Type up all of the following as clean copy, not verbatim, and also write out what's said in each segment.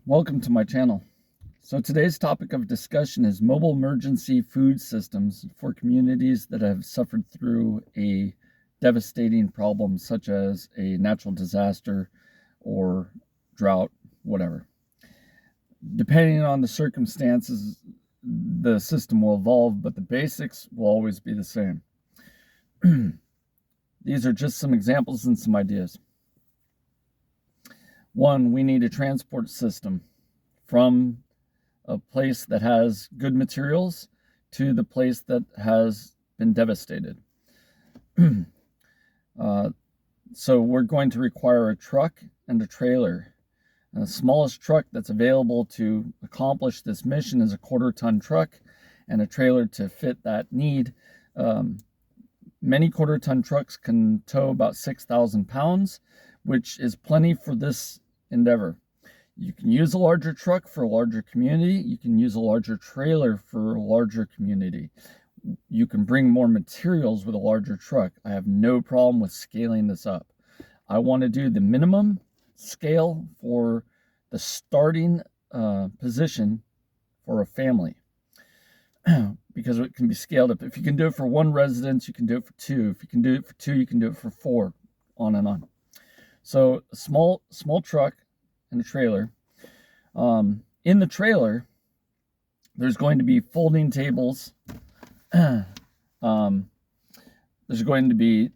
Welcome to my channel. So today's topic of discussion is mobile emergency food systems for communities that have suffered through a devastating problem such as a natural disaster or drought, whatever. Depending on the circumstances, the system will evolve, but the basics will always be the same. These are just some examples and some ideas. One, we need a transport system from a place that has good materials to the place that has been devastated. So we're going to require a truck and a trailer. And the smallest truck that's available to accomplish this mission is a 1/4-ton truck, and a trailer to fit that need. Many 1/4-ton trucks can tow about 6,000 pounds, which is plenty for this endeavor. You can use a larger truck for a larger community. You can use a larger trailer for a larger community. You can bring more materials with a larger truck. I have no problem with scaling this up. I want to do the minimum scale for the starting position for a family because it can be scaled up. If you can do it for one residence, you can do it for two. If you can do it for two, you can do it for four, on and on. So a small truck and a trailer. In the trailer, there's going to be folding tables. There's going to be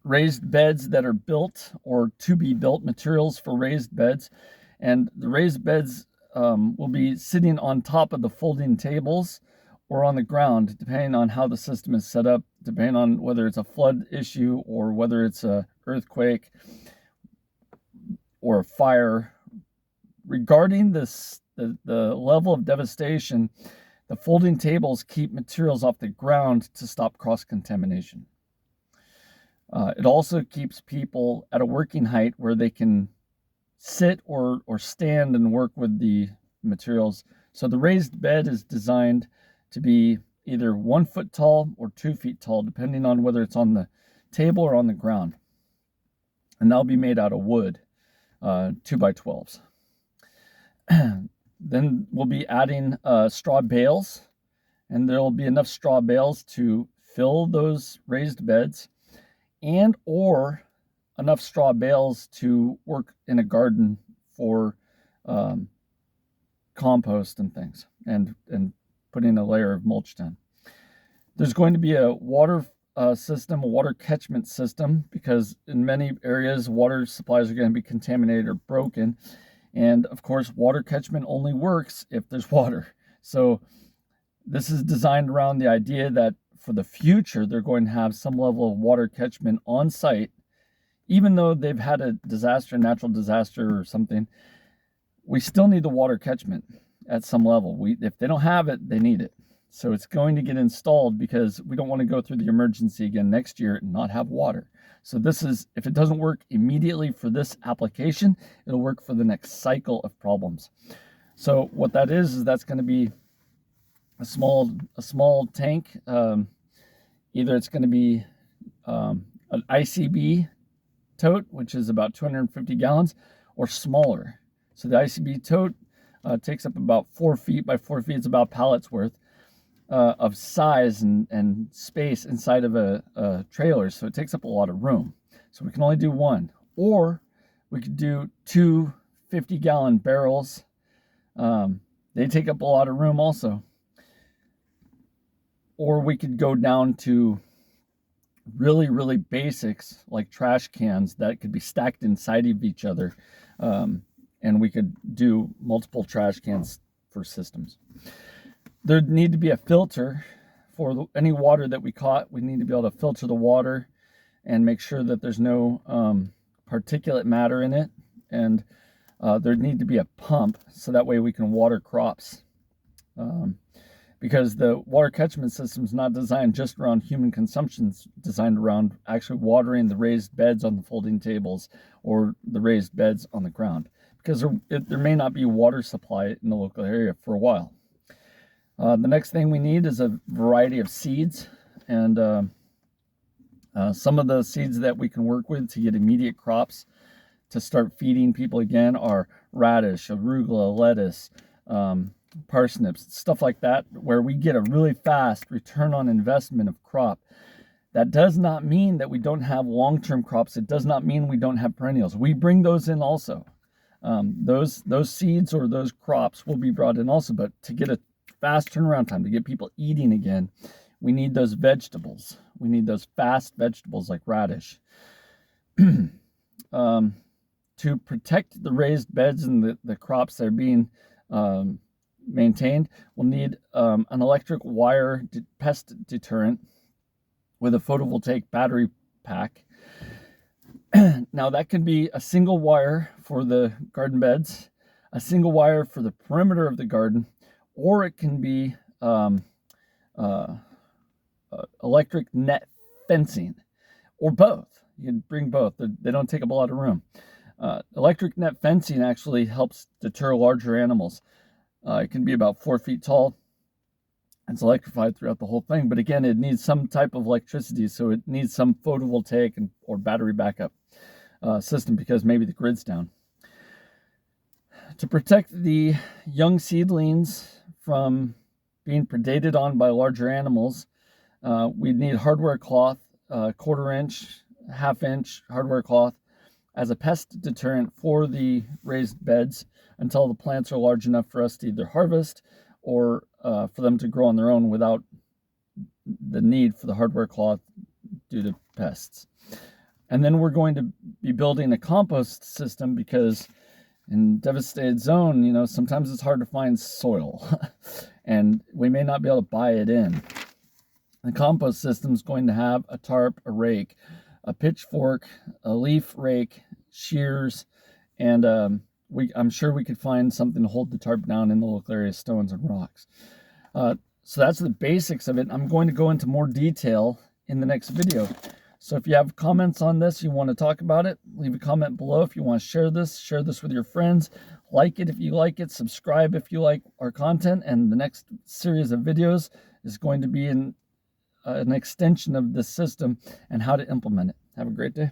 raised beds that are built or to be built, materials for raised beds. And the raised beds will be sitting on top of the folding tables or on the ground, depending on how the system is set up, depending on whether it's a flood issue or whether it's a earthquake or a fire. Regarding this, the level of devastation, the folding tables keep materials off the ground to stop cross-contamination. It also keeps people at a working height where they can sit or stand and work with the materials. So the raised bed is designed to be either 1 foot tall or 2 feet tall, depending on whether it's on the table or on the ground. And that'll be made out of wood, 2x12s. Then we'll be adding straw bales, and there'll be enough straw bales to fill those raised beds and or enough straw bales to work in a garden for compost and things, and putting a layer of mulch down. There's going to be a water system, a water catchment system, because in many areas water supplies are going to be contaminated or broken. And of course, water catchment only works if there's water. So this is designed around the idea that for the future, they're going to have some level of water catchment on site. Even though they've had a disaster, natural disaster or something, we still need the water catchment at some level. If they don't have it, they need it. So it's going to get installed because we don't want to go through the emergency again next year and not have water. So this is, if it doesn't work immediately for this application, it'll work for the next cycle of problems. So what that is that's going to be a small tank. Either it's going to be an ICB tote, which is about 250 gallons, or smaller. So the ICB tote takes up about 4 feet by 4 feet. It's about pallet's worth of size and space inside of a trailer, so it takes up a lot of room. So we can only do one, or we could do 2 50-gallon barrels. They take up a lot of room also. Or we could go down to really basics like trash cans that could be stacked inside of each other, and we could do multiple trash cans for systems. There'd need to be a filter for any water that we caught. We need to be able to filter the water and make sure that there's no particulate matter in it. And there'd need to be a pump so that way we can water crops. Because the water catchment system is not designed just around human consumption. It's designed around actually watering the raised beds on the folding tables or the raised beds on the ground. Because there may not be water supply in the local area for a while. The next thing we need is a variety of seeds, and some of the seeds that we can work with to get immediate crops to start feeding people again are radish, arugula, lettuce, parsnips, stuff like that, where we get a really fast return on investment of crop. That does not mean that we don't have long-term crops. It does not mean we don't have perennials. We bring those in also. Those seeds or those crops will be brought in also, but to get a fast turnaround time, to get people eating again, we need those vegetables. We need those fast vegetables like radish. To protect the raised beds and the crops that are being maintained, we'll need an electric wire pest deterrent with a photovoltaic battery pack. Now that can be a single wire for the garden beds, a single wire for the perimeter of the garden, or it can be electric net fencing, or both. You can bring both. They don't take up a lot of room. Electric net fencing actually helps deter larger animals. It can be about 4 feet tall. It's electrified throughout the whole thing, but again, it needs some type of electricity, so it needs some photovoltaic or battery backup system because maybe the grid's down. To protect the young seedlings from being predated on by larger animals, we need hardware cloth, 1/4 inch, 1/2 inch hardware cloth as a pest deterrent for the raised beds until the plants are large enough for us to either harvest or for them to grow on their own without the need for the hardware cloth due to pests. And then we're going to be building a compost system because in devastated zone, you know, sometimes it's hard to find soil and we may not be able to buy it in. The compost system is going to have a tarp, a rake, a pitchfork, a leaf rake, shears, and I'm sure we could find something to hold the tarp down in the local area, stones and rocks. So that's the basics of it. I'm going to go into more detail in the next video. So if you have comments on this, you want to talk about it, leave a comment below. If you want to share this with your friends. Like it if you like it, subscribe if you like our content, and the next series of videos is going to be an extension of this system and how to implement it. Have a great day.